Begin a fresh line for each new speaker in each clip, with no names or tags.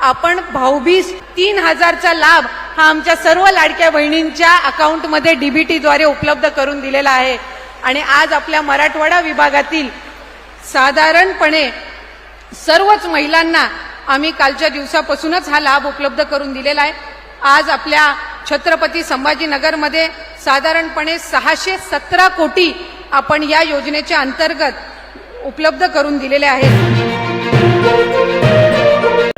आपण भाऊबीज 3000चा लाभ हा आमच्या सर्व लाडक्या बहिणींच्या अकाउंटमध्ये डीबीटीद्वारे उपलब्ध करून दिलेला आहे। आणि आज आपल्या मराठवाडा विभागातील साधारणपणे सर्वच महिलांना आम्ही कालच्या दिवसापासूनच हा लाभ उपलब्ध करून दिलेला आहे। आज आपल्या छत्रपती संभाजीनगरमध्ये साधारणपणे 617 कोटी आपण या योजनेच्या अंतर्गत उपलब्ध करून दिलेले आहेत।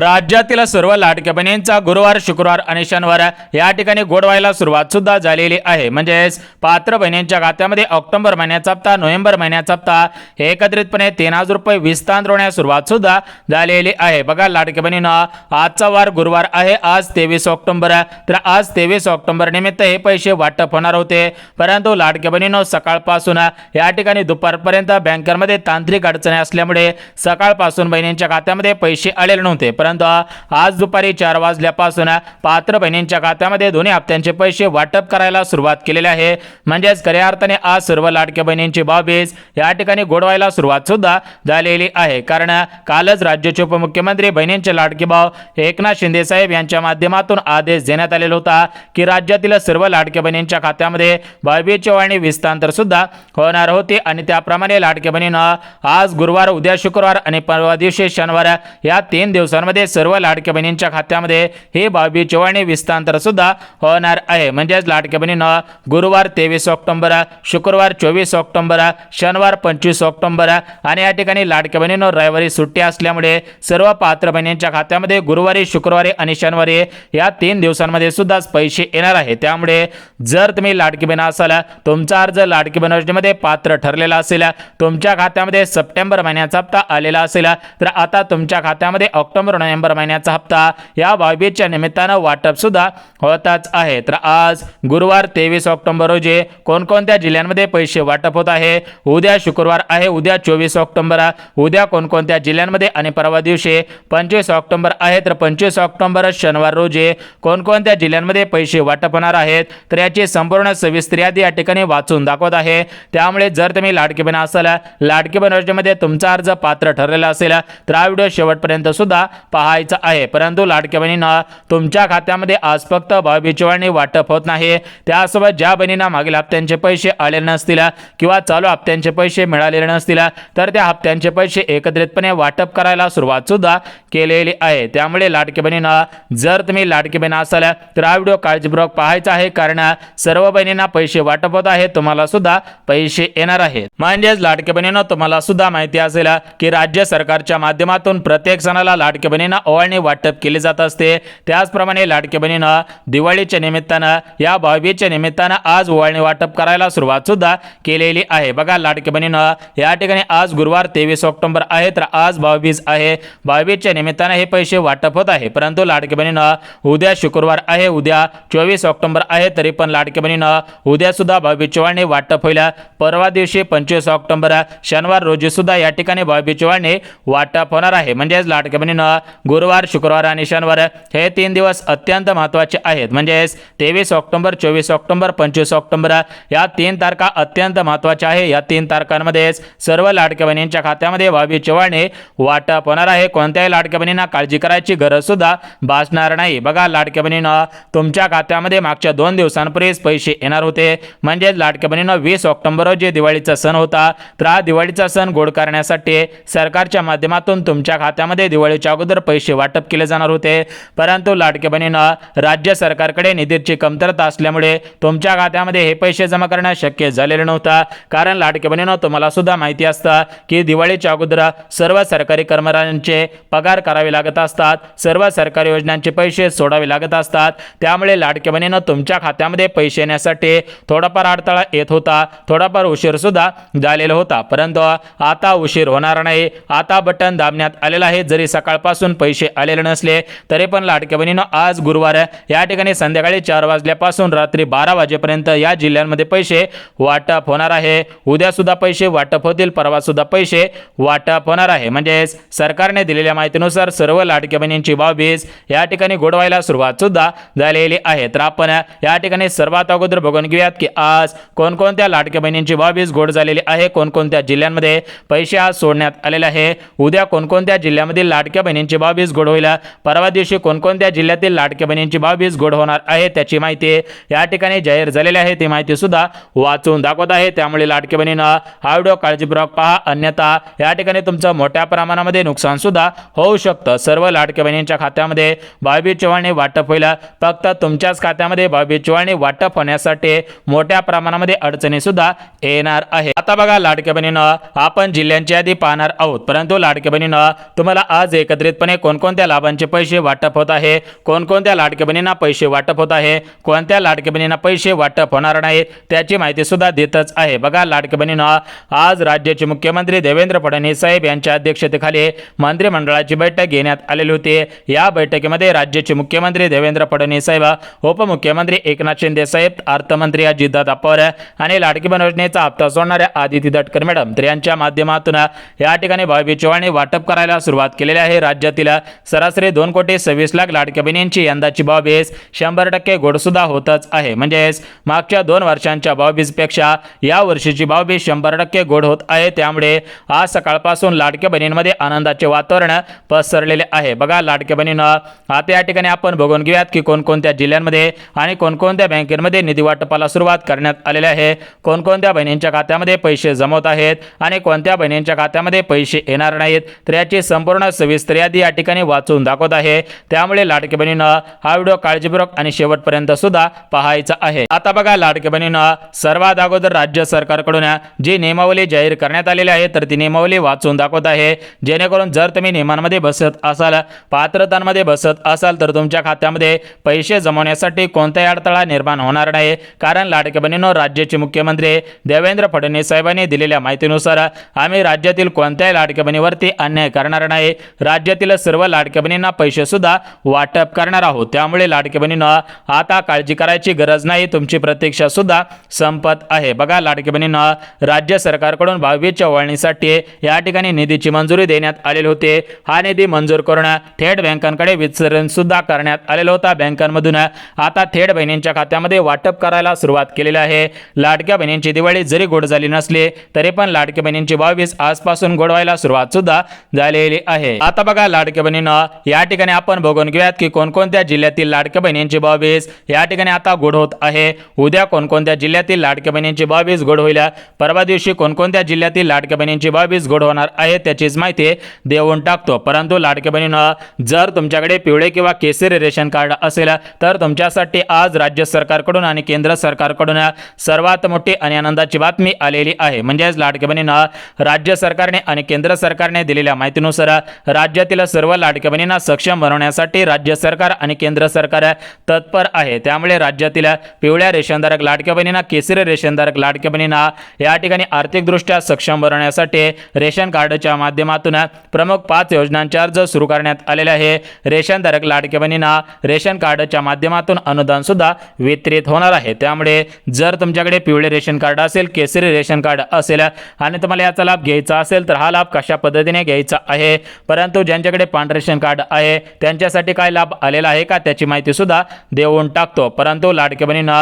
राज्यातील सर्व लाडक्या बहिणींचा गुरुवार, शुक्रवार आणि शनिवार या ठिकाणी गोड व्हायला सुरुवात सुद्धा झालेली आहे। म्हणजेच पात्र बहिणींच्या खात्यामध्ये ऑक्टोबर महिन्याचा हप्ता, नोव्हेंबर महिन्याचा हप्ता एकत्रितपणे 3000 रुपये विस्तार होण्यास सुरुवात सुद्धा झालेली आहे। बघा लाडक्या बहिणींनो, आजचा वार गुरुवार आहे, आज 23 ऑक्टोबर। तर आज 23 ऑक्टोबर निमित्त हे पैसे वाटप होणार होते, परंतु लाडक्या बहिणींनो सकाळपासून या ठिकाणी दुपारपर्यंत बँकेमध्ये तांत्रिक अडचणी असल्यामुळे सकाळपासून बहिणींच्या खात्यामध्ये पैसे आलेले नव्हते। परंतु आज दुपारी 4 वाजल्यापासून पात्र बहिणींच्या खात्यामध्ये दोन्ही हप्त्यांचे पैसे वाटप करायला सुरुवात केलेली आहे। म्हणजेच खऱ्या अर्थाने आज सर्व लाडक्या बहिणींची भाऊबीज या ठिकाणी गोडवायला सुरुवात सुद्धा झालेली आहे। कारण कालच राज्याचे उपमुख्यमंत्री बहिणींचे लाडके भाऊ एकनाथ शिंदे साहेब यांच्या माध्यमातून आदेश देण्यात आलेला होता की राज्यातील सर्व लाडक्या बहिणींच्या खात्यामध्ये भाऊबीजची वाटणी विस्तार सुद्धा होणार होते। आणि त्याप्रमाणे लाडक्या बहिणींना आज गुरुवार, उद्या शुक्रवार आणि परवा दिवशी शनिवार या 3 दिवसांमध्ये सर्व लाडक्या बहिणींच्या खात्यामध्ये हे भाऊबीजची वाटणी विस्तार सुद्धा होणार आहे। म्हणजेच लाडक्या बहिणींना गुरुवार 23 ऑक्टोबर, शुक्रवार 24 ऑक्टोबर, शनिवार 25 ऑक्टोबर आणि या ठिकाणी लाडक्या बहिणींना रविवारी सुट्टी असल्यामुळे सर्व पात्र बहिणींच्या खात्यामध्ये गुरुवारी, शुक्रवारी आणि शनिवारी या 3 दिवसांमध्ये सुद्धा पैसे येणार आहे। त्यामुळे जर तुम्ही लाडकी बहीण असाल, तुमचा अर्ज लाडकी बहीण योजनेमध्ये पात्र ठरलेला असेल, तुमच्या खात्यामध्ये सप्टेंबर महिन्याचा हप्ता आलेला असेल, तर आता तुमच्या खात्यामध्ये ऑक्टोबर, नोव्हेंबर महिन्याचा हप्ता या भाऊबीजच्या निमित्तानं वाटप सुद्धा होतच आहे। तर आज गुरुवार 23 ऑक्टोबर रोजी कोणकोणत्या जिल्ह्यांमध्ये पैसे वाटप होत आहे, उद्या शुक्रवार आहे, उद्या 24 ऑक्टोबर, उद्या कोणकोणत्या जिल्ह्यांमध्ये आणि परवा दिवशी 25 ऑक्टोबर आहे, तर 25 ऑक्टोबर शनिवार रोजी कोणकोणत्या जिल्ह्यांमध्ये पैसे वाटप होणार आहेत, तर याची संपूर्ण सविस्तर यादी या ठिकाणी वाचून दाखवत आहे। त्यामुळे जर तुम्ही लाडकी बहीण असाल, लाडकी बहीण योजनेमध्ये तुमचा अर्ज पात्र ठरलेला असेल, तर हा व्हिडिओ शेवटपर्यंत सुद्धा पाहायचा आहे। परंतु लाडक्या बहिणींना तुमच्या खात्यामध्ये आज फक्त भाऊबीजची वाटणी वाटप होत नाही, त्यासोबत ज्या बहिणींना मागील हप्त्यांचे पैसे आलेले नसतील किंवा चालू हप्त्यांचे पैसे मिळालेले नसतील, तर त्या हप्त्यांचे पैसे एकत्रितपणे वाटप करायला सुरुवात सुद्धा केलेली आहे। त्यामुळे लाडकी बहिणींना जर तुम्ही लाडकी बहीण असाल, तर हा व्हिडिओ काळजीपूर्वक पाहायचा आहे, कारण सर्व बहिणींना पैसे वाटप होत आहे, तुम्हाला सुद्धा पैसे येणार आहेत। म्हणजेच लाडकी बहिणींना तुम्हाला सुद्धा माहिती असेल की राज्य सरकारच्या माध्यमातून प्रत्येक सणाला लाडकी बहिणींना ओवाळणी वाटप केले जात असते। त्याचप्रमाणे लाडकी बहिणींना दिवाळीच्या निमित्तानं, या भाऊबीजच्या निमित्तानं आज ओवाळणी वाटप करायला सुरुवात सुद्धा केलेली आहे। बघा लाडकी बहिणींना या ठिकाणी आज गुरुवार 23 ऑक्टोबर आहे, तर आज भाऊबीज आहे, भाऊबीजच्या निमित्तानं हे पैसे वाटप होत आहे। परंतु लाडकी बहिणींना उद्या शुक्रवार आहे, उद्या 24 ऑक्टोबर आहे, तरी पण लाडकी बहिणींना उद्या सुद्धा भाऊबीजची वाटणी वाटप होईल। परवा दिवशी 25 ऑक्टोबर शनिवार रोजी सुद्धा या ठिकाणी भाऊबीजची वाटणी वाटप होणार आहे। म्हणजेच लाडकी बहिणींना गुरुवार, शुक्रवार आणि शनिवार हे 3 दिवस अत्यंत महत्त्वाचे आहेत। म्हणजेच 23 ऑक्टोबर, 24 ऑक्टोबर, 25 ऑक्टोबर या 3 तारखा अत्यंत महत्त्वाच्या आहे। या 3 तारखांमध्ये सर्व लाडक्या बहिणींच्या खात्यामध्ये भाऊबीजची वाटणी वाटप होणार आहे। कोणत्याही लाडक्या बहिणींना काळजी करायची गरज सुद्धा भासणार नाही। बघा लाडक्या बहिणींना तुमच्या खात्यामध्ये मागच्या 2 दिवसांपूर्वीच पैसे येणार होते। म्हणजेच लाडक्या बहिणींना 20 ऑक्टोबर रोजी दिवाळीचा सण होता, तर हा दिवाळीचा सण गोड करण्यासाठी सरकारच्या माध्यमातून तुमच्या खात्यामध्ये दिवाळीच्या अगोदर पैसे वाटप केले जाणार होते। परंतु लाडक्या बहिणींना राज्य सरकारकडे निधीची कमतरता असल्यामुळे तुमच्या खात्यामध्ये हे पैसे जमा करणं शक्य झालेले नव्हतं। कारण लाडक्या बहिणींना तुम्हाला सुद्धा माहिती असतं की दिवाळीच्या अगोदर सर्व सरकारी कर्मचाऱ्यांचे पगार करावे लागत असतात, सर्व सरकारी योजनांचे पैसे सोडावे लागत असतात। त्यामुळे लाडक्या बहिणींना तुमच्या खात्यामध्ये पैसे येण्यासाठी थोडाफार अडथळा येत होता, थोडाफार उशीर सुद्धा झालेला होता। परंतु आता उशीर होणार नाही, आता बटन दाबण्यात आलेलं आहे। जरी सकाळपासून पैसे आलेले नसले तरी पण लाडक्या बहिणींनो आज गुरुवार या ठिकाणी संध्याकाळी 4 वाजल्यापासून रात्री 12 वाजेपर्यंत या जिल्ह्यांमध्ये पैसे वाटप होणार आहे। उद्या सुद्धा पैसे वाटप होतील, परवा सुद्धा पैसे वाटप होणार आहे। म्हणजेच सरकारने दिलेल्या माहितीनुसार सर्व लाडक्या बहिणींची भाऊबीज या ठिकाणी गोड व्हायला सुरुवात सुद्धा झालेली आहे। तर आपण या ठिकाणी सर्वात अगोदर बघून घेऊयात की आज कोणकोणत्या लाडक्या बहिणींची भाऊबीज गोड झालेली आहे, कोणकोणत्या जिल्ह्यांमध्ये पैसे आज सोडण्यात आलेले आहे, उद्या कोणकोणत्या जिल्ह्यामधील लाडक्या बहिणींची बहिणींची भाऊबीज गोड होईल, परवा दिवशी कोणकोणत्या जिल्ह्यातील लाडक्या बहिणींची भाऊबीज गोड होणार आहे त्याची माहिती या ठिकाणी जाहीर झालेली आहे। ती माहिती सुद्धा वाचून दाखवत आहे, त्यामुळे लाडक्या बहिणींना हा व्हिडिओ काळजीपूर्वक पहा, अन्यथा या ठिकाणी तुमचं मोठ्या प्रमाणामध्ये नुकसान सुद्धा होऊ शकतं। सर्व लाडक्या बहिणींच्या खात्यामध्ये भाऊबीज चवाळणी वाटप होईल, फक्त तुमच्याच खात्यामध्ये भाऊबीज चवाळणी वाटप होण्यासाठी मोठ्या प्रमाणामध्ये अडचणी सुद्धा येणार आहे। आता बघा लाडक्या बहिणींनो, आपण जिल्ह्यांची यादी पाहणार आहोत, परंतु लाडक्या बहिणींनो तुम्हाला आज एकत्रितपणे कोणकोणत्या लाभांचे पैसे वाटप होत आहे, कोणकोणत्या लाडक्या बहिणींना पैसे वाटप होत आहे, कोणत्या लाडक्या बहिणींना पैसे वाटप होणार नाही त्याची माहिती सुद्धा देतच आहे। बघा लाडक्या बहिणींनो, आज राज्याचे मुख्यमंत्री देवेंद्र फडणवीस साहेब यांच्या अध्यक्षतेखाली मंत्रिमंडळाची बैठक घेण्यात आलेली होती। या बैठकीमध्ये राज्याचे मुख्यमंत्री देवेंद्र फडणवीस साहेब, उपमुख्यमंत्री एकनाथ शिंदे साहेब, अर्थमंत्री अजितदादा पवार आणि लाडकी बहीण योजनेचा हप्ता सोडणाऱ्या आदिती तटकरे मॅडम यांच्या माध्यमातून या ठिकाणी भाऊबीज चवाळणी वाटप करायला सुरुवात केलेली आहे। राज्यातील सरासरी 2,26,00,000 लाडक्या बहिणींची यंदाची भाऊबीज 100% गोड सुद्धा होतच आहे। म्हणजेच मागच्या 2 वर्षांच्या भाऊबीजपेक्षा या वर्षीची भाऊबीज 100% गोड होत आहे, त्यामुळे आज सकाळपासून लाडक्या बहिणींमध्ये आनंदाचे वातावरण पसरलेले आहे। बघा लाडक्या बहिणींनो, आता या ठिकाणी आपण बघून घेऊयात की कोणकोणत्या जिल्ह्यांमध्ये आणि कोणकोणत्या बँकेमध्ये निधी वाटपाला सुरुवात करण्यात आलेली आहे, कोणकोणत्या बहिणींच्या खात्यामध्ये पैसे जमवत आहेत आणि कोणत्या बहिणींच्या खात्यामध्ये पैसे येणार नाहीत, तर याची संपूर्ण सविस्तर यादी या ठिकाणी वाचून दाखवत आहे। त्यामुळे लाडक्या बहिणींनो हा व्हिडिओ काळजीपूर्वक आणि शेवटपर्यंत सुद्धा पाहायचा आहे। आता बघा लाडक्या बहिणींनो, सर्वात अगोदर राज्य सरकारकडून जी नियमावली जाहीर करण्यात आलेली आहे तर ती नियमावली वाचून दाखवत आहे, जेणेकरून जर तुम्ही नियमांमध्ये बसत असाल, पात्रतांमध्ये बसत असाल तर तुमच्या खात्यामध्ये पैसे जमवण्यासाठी कोणताही अडथळा निर्माण होणार नाही। कारण लाडक्या बहिणींनो, राज्याचे मुख्यमंत्री देवेंद्र फडणवीस साहेबांनी दिलेल्या माहितीनुसार आम्ही राज्यातील कोणत्याही लाडक्या बहिणीवरती अन्याय करणार नाही, राज्यातील सर्व लाडक्या बहिणींना पैसे सुद्धा वाटप करणार आहोत। त्यामुळे लाडक्या बहिणींनो आता काळजी करायची गरज नाही, तुमची प्रतीक्षा सुद्धा संपत आहे। बघा लाडक्या बहिणींनो, राज्य सरकारकडून भाऊबीज चवाळणीसाठी या ठिकाणी निधीची मंजुरी देण्यात आलेली होती। हा निधी मंजूर करून थेट बँकांकडे वितरण सुद्धा करण्यात आलेला होता। बँकांमधून आता थेट बहिणींच्या खात्यामध्ये वाटप करायला सुरुवात केलेली आहे। लाडक्या बहिणींची दिवाळी जरी गोड झाली नसली तरी पण लाडक्या बहिणींची भाऊबीज आजपासून गोड व्हायला सुरुवात सुद्धा झालेली आहे। आता बघा लाडक्या बहिणींनो, या ठिकाणी आपण बघून घेऊयात की कोणकोणत्या जिल्ह्यातील लाडक्या बहिणींची भाऊबीज या ठिकाणी आता गोड होत आहे। उद्या कोणकोणत्या जिल्ह्यातील लाडक्या बहिणींची भाऊबीज गोड होईल, परवा दिवशी कोणकोणत्या जिल्ह्यातील लाडक्या बहिणींची भाऊबीज गोड होणार आहे त्याचीच माहिती देऊन टाकतो। परंतु लाडक्या बहिणींनो, जर तुमच्याकडे पिवळे किंवा केसरी रेशन कार्ड असेल तर तुमच्यासाठी आज राज्य सरकारकडून आणि केंद्र सरकारकडून सर्वात मोठी आणि आनंदाची बातमी आलेली आहे। म्हणजेच लाडक्या बहिणींनो, राज्य सरकारने आणि केंद्र सरकारने दिलेल्या माहितीनुसार राज्यातील सर्व लाडक्या बहिणींना सक्षम बनवण्यासाठी राज्य सरकार आणि केंद्र सरकार तत्पर आहे। त्यामुळे राज्यातील पिवळ्या रेशनधारक लाडक्या बहिणींना, केसरी रेशनधारक लाडक्या बहिणींना या ठिकाणी आर्थिकदृष्ट्या सक्षम बनवण्यासाठी रेशन कार्डच्या माध्यमातून प्रमुख 5 योजनांचे अर्ज सुरू करण्यात आलेले आहे। रेशनधारक लाडक्या बहिणींना रेशन कार्डच्या माध्यमातून अनुदान सुद्धा वितरित होणार आहे। त्यामुळे जर तुमच्याकडे पिवळे रेशन कार्ड असेल, केसरी रेशन कार्ड असेल आणि तुम्हाला याचा लाभ घ्यायचा असेल तर हा लाभ कशा पद्धतीने घ्यायचा आहे, परंतु ज्यांच्याकडे पांढरे रेशन कार्ड आहे त्यांच्यासाठी काय लाभ आलेला आहे का त्याची माहिती सुद्धा देऊन टाकतो। परंतु लाडक्या बहिणींनो,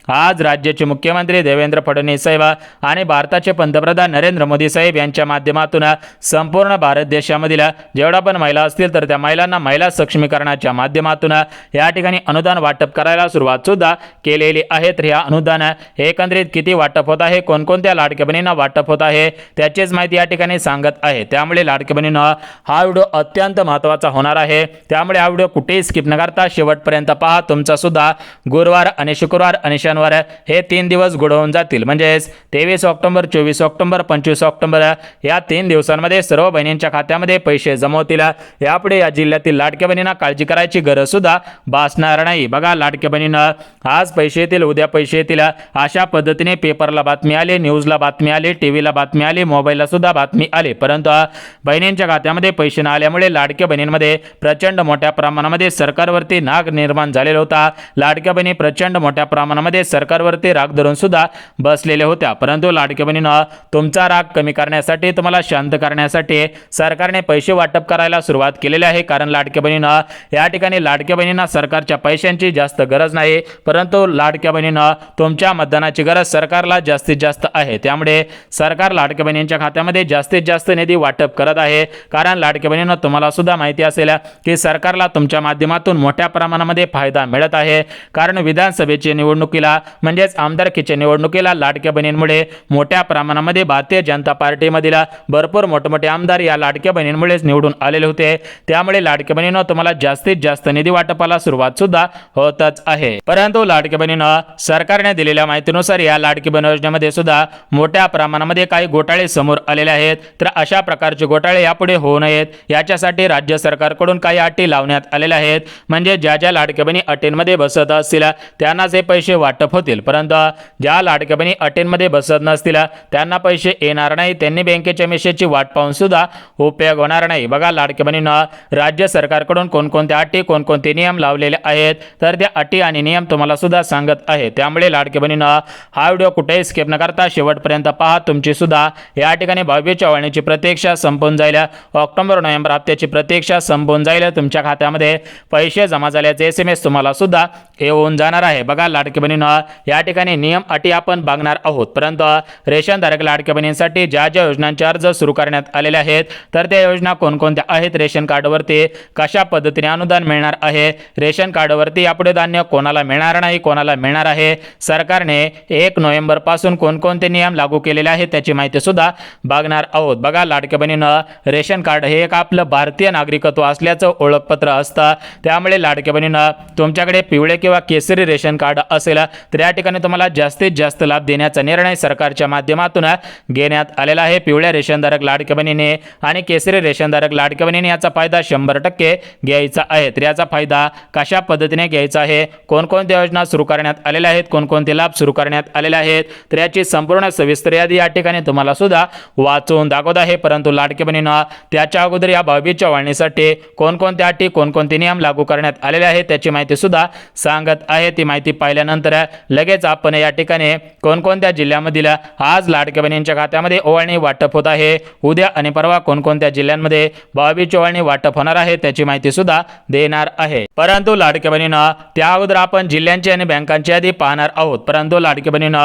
आज राज्याचे मुख्यमंत्री देवेंद्र फडणवीस साहेब आणि भारताचे पंतप्रधान नरेंद्र मोदी साहेब यांच्या माध्यमातून संपूर्ण भारत देशामधील जेवढा पण महिला असतील तर त्या महिलांना महिला सक्षमीकरणाच्या माध्यमातून या ठिकाणी अनुदान वाटप करायला सुरुवात सुद्धा केलेली आहे। तर या अनुदान एकंदरीत किती वाटप होत आहे, कोणकोणत्या लाडक्या बहिणींना वाटप होत आहे त्याचीच माहिती या ठिकाणी सांगत आहे। त्यामुळे लाडक्या बहिणींनो, हा व्हिडिओ अत्यंत महत्त्वाचा होणार आहे, त्यामुळे हा व्हिडिओ कुठेही स्किप न करता शेवटपर्यंत पहा। तुमचा सुद्धा गुरुवार आणि शुक्रवार आणि शनिवार हे 3 दिवस गोड होऊन जातील। म्हणजेच 23 ऑक्टोबर, 24 ऑक्टोबर, 25 ऑक्टोबर या 3 दिवसांमध्ये सर्व बहिणींच्या खात्यामध्ये पैसे जमवतील। यापुढे या जिल्ह्यातील लाडक्या बहिणींना काळजी करायची गरज सुद्धा भासणार नाही। बघा लाडक्या बहिणींना, आज पैसे येतील, उद्या पैसे येतील अशा पद्धतीने पेपरला बातमी आली, न्यूजला बातमी आली, टीव्हीला बातमी आली, मोबाईलला सुद्धा बातमी आली, परंतु बहिणींच्या खात्यामध्ये पैसे न आल्यामुळे लाडक्या बहिणींमध्ये प्रचंड मोठ्या प्रमाणामध्ये सरकारवरती नाग निर्माण झालेला होता। लाडक्या बहिणी प्रचंड मोठ्या प्रमाणामध्ये सरकारवरती राग धरून सुद्धा बसलेल्या होत्या। परंतु लाडक्या बहिणींनो, तुमचा राग कमी करण्यासाठी, तुम्हाला शांत करण्यासाठी सरकारने पैसे वाटप करायला सुरुवात केलेली आहे। कारण लाडक्या बहिणींनो, या ठिकाणी लाडक्या बहिणींना सरकारच्या पैशांची जास्त गरज नाही, परंतु लाडक्या बहिणींनो, तुमच्या मतदानाची गरज सरकारला जास्तीत जास्त आहे। त्यामुळे सरकार लाडक्या बहिणींच्या खात्यामध्ये जास्तीत जास्त निधी वाटप करत आहे। कारण लाडक्या बहिणींनो, तुम्हाला सुद्धा माहिती असेल की सरकारला तुमच्या माध्यमातून मोठ्या प्रमाणामध्ये फायदा मिळत आहे, कारण विधानसभेच्या निवडणुकीला म्हणजेच आमदारकीच्या निवडणुकीला लाडक्या बहिणींमुळे मोठ्या प्रमाणामध्ये भारतीय जनता पार्टीमधील भरपूर मोठमोठे आमदार या लाडक्या बहिणींमुळेच निवडून आलेले होते। त्यामुळे लाडक्या बहिणींनो तुम्हाला जास्तीत जास्त निधी वाटपाला सुरुवात सुद्धा होतच आहे। परंतु लाडक्या बहिणींनो सरकारने दिलेल्या माहितीनुसार या लाडकी बहीण योजनेमध्ये सुद्धा मोठ्या प्रमाणामध्ये काही घोटाळे समोर आलेले आहेत। तर अशा प्रकारचे घोटाळे यापुढे होऊ नयेत याच्यासाठी राज्य सरकारकडून काही अटी लावण्यात आलेल्या आहेत। म्हणजे ज्या ज्या लाडक्या बहिणी अटींमध्ये बसत असतील त्यांनाच हे पैसे वाटप होतील, परंतु ज्या लाडक्या बहिणी अटींमध्ये बसत नसतील त्यांना पैसे येणार नाही, त्यांनी बँकेच्या मेसेजची वाट पाहून सुद्धा उपयोग होणार नाही। बघा लाडक्या बहिणींनो राज्य सरकारकडून कोणकोणत्या अटी कोणकोणते नियम लावलेले आहेत, तर त्या अटी आणि नियम तुम्हाला सुद्धा सांगत आहे। त्यामुळे लाडक्या बहिणींनो हा व्हिडिओ कुठेही स्किप न करता शेवटपर्यंत पहा। तुमची सुद्धा या ठिकाणी 22 चवाळणीची प्रतीक्षा संपून जाईल, ऑक्टोबर नोव्हेंबर हप्त्याची प्रतीक्षा संपून जाईल, तुमच्या खात्यामध्ये पैसे जमा झाल्याचे SMS तुम्हाला सुद्धा येऊन जाणार आहे। बघा लाडक्या बहिणींनो या ठिकाणी नियम अटी आपण बघणार आहोत, परंतु रेशनधारक लाडक्या बहिणींसाठी ज्या ज्या योजनांचे अर्ज सुरू करण्यात आलेले आहेत तर त्या योजना कोणकोणत्या आहेत, रेशन कार्डवरती कशा पद्धतीने अनुदान मिळणार आहे, रेशन कार्डवरती यापुढे धान्य कोणाला मिळणार नाही कोणाला मिळणार आहे, सरकारने 1 नोव्हेंबर पासून कोणकोणते नियम लागू केलेले आहेत त्याची माहिती सुद्धा बघणार आहोत। बघा लाडक्या बहिणींनो रेशन कार्ड हे एक आपलं भारतीय नागरिकत्व असल्याचं ओळखपत्र असतं। त्यामुळे लाडक्या बहिणींनो तुमच्याकडे पिवळे किंवा केसरी रेशन कार्ड असेल तर या ठिकाणी तुम्हाला जास्तीत जास्त लाभ देण्याचा निर्णय सरकारच्या माध्यमातून घेण्यात आलेला आहे। पिवळ्या रेशनधारक लाडक्या बहिणीने आणि केसरी रेशनधारक लाडक्या बहिणीने याचा फायदा 100% घ्यायचा आहे। तर याचा फायदा कशा पद्धतीने घ्यायचा आहे, कोणकोणत्या योजना सुरू करण्यात आलेल्या आहेत, कोणकोणते लाभ सुरू करण्यात आलेले आहेत, तर याची संपूर्ण सविस्तर यादी या ठिकाणी तुम्हाला सुद्धा वाचून दाखवत आहे। परंतु लाडक्या बहिणींनो त्याच्या अगोदर या 22 चवाळणीसाठी कोणकोणत्या अटी कोणकोणते नियम लागू करण्यात आलेले आहेत त्याची माहिती सुद्धा सांगत आहे। ती माहिती पाहिल्यानंतर लगेच आपण या ठिकाणी कोणकोणत्या जिल्ह्यामधील आज लाडक्या बहिणींच्या खात्यामध्ये ओवाळणी वाटप होत आहे, उद्या आणि परवा कोणकोणत्या जिल्ह्यांमध्ये 22 ओवाळणी वाटप होणार आहे त्याची माहिती सुद्धा देणार आहे। परंतु लाडक्या बहिणींनो त्या अगोदर आपण जिल्ह्यांची आणि बँकांची यादी पाहणार आहोत। परंतु लाडक्या बहिणींनो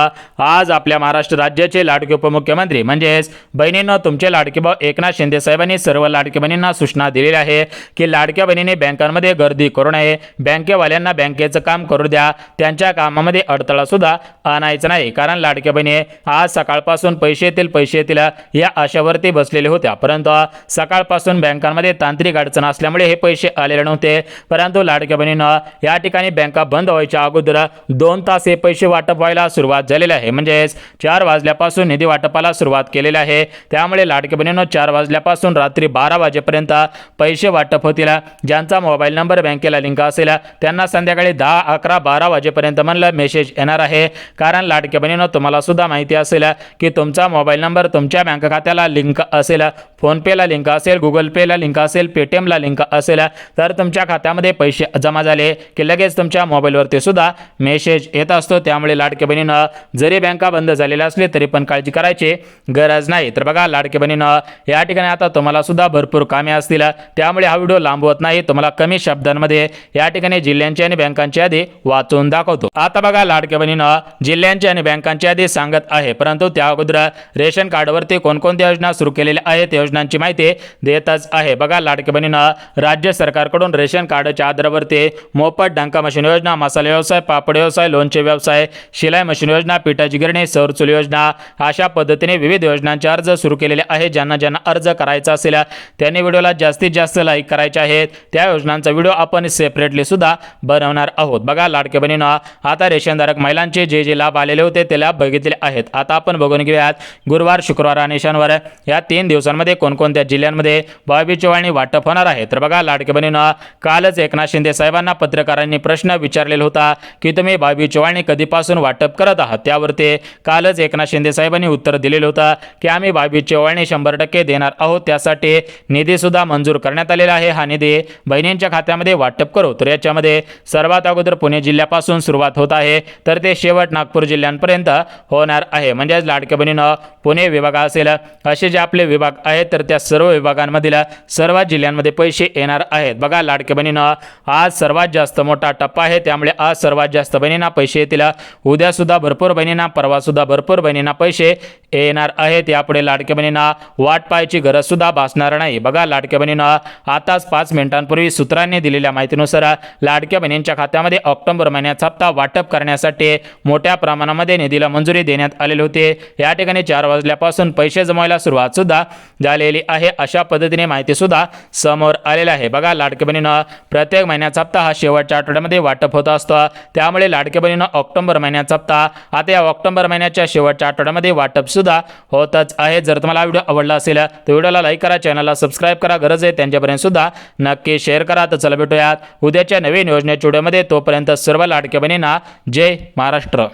आज आपल्या महाराष्ट्र राज्याचे लाडके उपमुख्यमंत्री म्हणजेच बहिणींनो तुमचे लाडके भाऊ एकनाथ शिंदे साहेबांनी सर्व लाडक्या बहिणींना सूचना दिलेली आहे की लाडक्या बहिणीने बँकांमध्ये गर्दी करू नये, बँकेवाल्यांना बँकेचं काम करू द्या, त्यांच्या कामामध्ये अडथळा सुद्धा आणायचा नाही, कारण लाडक्या बहिणी आज सकाळपासून पैसे येतील या आशावरती बसलेले होत्या, परंतु सकाळपासून बँकांमध्ये तांत्रिक अडचण असल्यामुळे हे पैसे आलेले नव्हते। परंतु लाडक्या बहिणींनो या ठिकाणी बँका बंद व्हायच्या अगोदर 2 तास हे पैसे वाटप व्हायला सुरुवात झालेली आहे, म्हणजेच 4 वाजल्यापासून निधी वाटपाला सुरुवात केलेली आहे। त्यामुळे लाडक्या बहिणींनो 4 वाजल्यापासून रात्री 12 वाजेपर्यंत पैसे वाटप होतील। ज्यांचा मोबाईल नंबर बँकेला लिंक असेल त्यांना संध्याकाळी 10, 11, 12 वाजेपर्यंत म्हणलं मेसेज येणार आहे, कारण लाडक्या बहिणींनो तुम्हाला सुद्धा माहिती असेल की तुमचा मोबाईल नंबर तुमच्या बँक खात्याला लिंक असेल, फोन पेला लिंक असेल, गुगल पेला लिंक असेल, पेटीएमला लिंक असेल, तर तुमच्या खात्यामध्ये पैसे जमा झाले की लगेच तुमच्या मोबाईलवरती सुद्धा मेसेज येत असतो। त्यामुळे लाडक्या बहिणींनो जरी बँका बंद झालेल्या असले तरी पण काळजी करायची गरज नाही। तर बघा लाडक्या बहिणींनो या ठिकाणी आता तुम्हाला सुद्धा भरपूर कामे असतील, त्यामुळे हा व्हिडिओ लांबवत नाही, तुम्हाला कमी शब्दांमध्ये या ठिकाणी जिल्ह्यांची आणि बँकांची यादी वाचून दाखवतो। आता बघा लाडक्या बहिणींनो जिल्ह्यांची आणि बँकांची यादी सांगत आहे, परंतु त्या अगोदर रेशन कार्डवरती कोणकोणत्या योजना सुरू केलेल्या आहेत योजनांची माहिती देतच आहे। बघा लाडक्या बहिणींनो राज्य सरकारकडून रेशन कार्डच्या आधारावरती मोफत डांका मशीन योजना, मसाला व्यवसाय, पापड व्यवसाय, लोणचे व्यवसाय, शिलाई मशीन योजना, पिठाची गिरणी, सौर चूल योजना अशा पद्धतीने विविध योजनांचे अर्ज सुरू केलेले आहेत। ज्यांना अर्ज करायचा असेल त्यांनी व्हिडिओला जास्तीत जास्त लाईक करायचे आहेत। त्या योजनांचा व्हिडिओ आपण सेपरेटली सुद्धा बनवणार आहोत। बघा लाडक्या बहिणींनो आता रेशनधारक महिलांचे जे लाभ आलेले होते ते लाभ बघितले आहेत। आता आपण बघून घेऊयात गुरुवार, शुक्रवार आणि शनिवार या 3 दिवसांमध्ये कोणकोणत्या जिल्ह्यांमध्ये 22 ओवाळणी वाटप होणार आहे। तर बघा लाडक्या बहिणींनो कालच एकनाथ शिंदे साहेबांना पत्रकारांनी प्रश्न विचारलेला होता की तुम्ही 22 ओवाळणी कधीपासून वाटप करत आहात, त्यावरती कालच एकनाथ शिंदे साहेबांनी उत्तर दिलेलं होतं की आम्ही 22 ओवाळणी 100% देणार आहोत, त्यासाठी निधी सुद्धा मंजूर करण्यात आलेला आहे। हा निधी बहिणींच्या खात्यामध्ये वाटप करू। तर याच्यामध्ये सर्वात अगोदर पुणे जिल्ह्यापासून सुरुवात होत आहे तर ते शेवट नागपूर जिल्ह्यांपर्यंत होणार आहे। म्हणजे लाडक्या बहिणींनो पुणे विभाग असेल असे जे आपले विभाग आहेत तर त्या सर्व विभागांमधील सर्व जिल्ह्यांमध्ये पैसे येणार आहेत। बघा लाडक्या बहिणींनो आज सर्वात जास्त मोठा टप्पा आहे, त्यामुळे आज सर्वात जास्त बहिणींना पैसे येतील, उद्या सुद्धा भरपूर बहिणींना, परवा सुद्धा भरपूर बहिणींना पैसे येणार आहेत। यापुढे लाडक्या बहिणींना वाट पाहायची गरज सुद्धा भासणार नाही। बघा लाडक्या लाडक्या बहिणींनो, आताच 5 मिनिटांपूर्वी सूत्रांनी दिलेल्या माहितीनुसार लाडक्या बहिणींच्या खात्यामध्ये ऑक्टोबर महिन्याचा हप्ता वाटप करण्यासाठी मोठ्या प्रमाणामध्ये निधीला मंजुरी देण्यात आलेली होती। या ठिकाणी 4 वाजल्यापासून पैसे जमवायला सुरुवात सुद्धा झालेली आहे, अशा पद्धतीने माहिती सुद्धा समोर आलेली आहे। बघा लाडक्या बहिणींनो, प्रत्येक महिन्याचा हप्ता हा शेवटच्या आठवड्यामध्ये वाटप होत असतो, त्यामुळे लाडक्या बहिणींनो ऑक्टोबर महिन्याचा हप्ता आता या ऑक्टोबर महिन्याच्या शेवटच्या आठवड्यामध्ये वाटप सुद्धा होतच आहे। जर तुम्हाला व्हिडिओ आवडला असेल तर व्हिडिओला लाईक करा, चॅनलला सबस्क्राईब करा, गरज आहे त्यांच्यापर्यंत सुद्धा नक्की शेअर करा। तर चला भेटूयात उद्याच्या नवीन योजनेच्या व्हिडिओमध्ये, तोपर्यंत सर्व लाडक्या बहिणींना जय महाराष्ट्र।